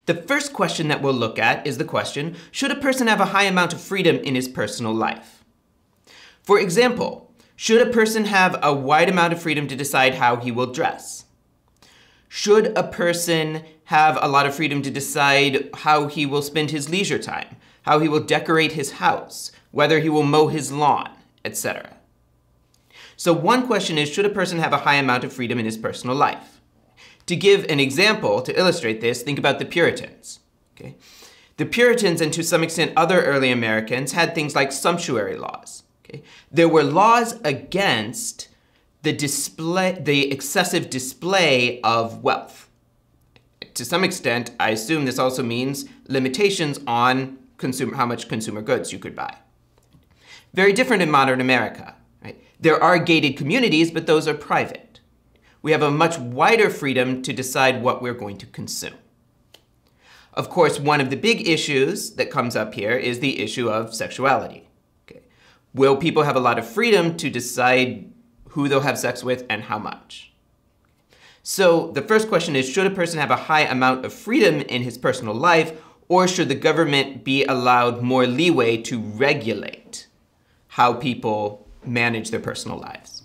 The first question that we'll look at is the question, should a person have a high amount of freedom in his personal life? For example, should a person have a wide amount of freedom to decide how he will dress? Should a person have a lot of freedom to decide how he will spend his leisure time, how he will decorate his house, whether he will mow his lawn, etc.? So one question is, should a person have a high amount of freedom in his personal life? To give an example to illustrate this, think about the Puritans. Okay? The Puritans, and to some extent other early Americans, had things like sumptuary laws. Okay? There were laws against the excessive display of wealth. To some extent, I assume this also means limitations on how much consumer goods you could buy. Very different in modern America. Right? There are gated communities, but those are private. We have a much wider freedom to decide what we're going to consume. Of course, one of the big issues that comes up here is the issue of sexuality. Okay. Will people have a lot of freedom to decide who they'll have sex with and how much? So the first question is, should a person have a high amount of freedom in his personal life, or should the government be allowed more leeway to regulate how people manage their personal lives?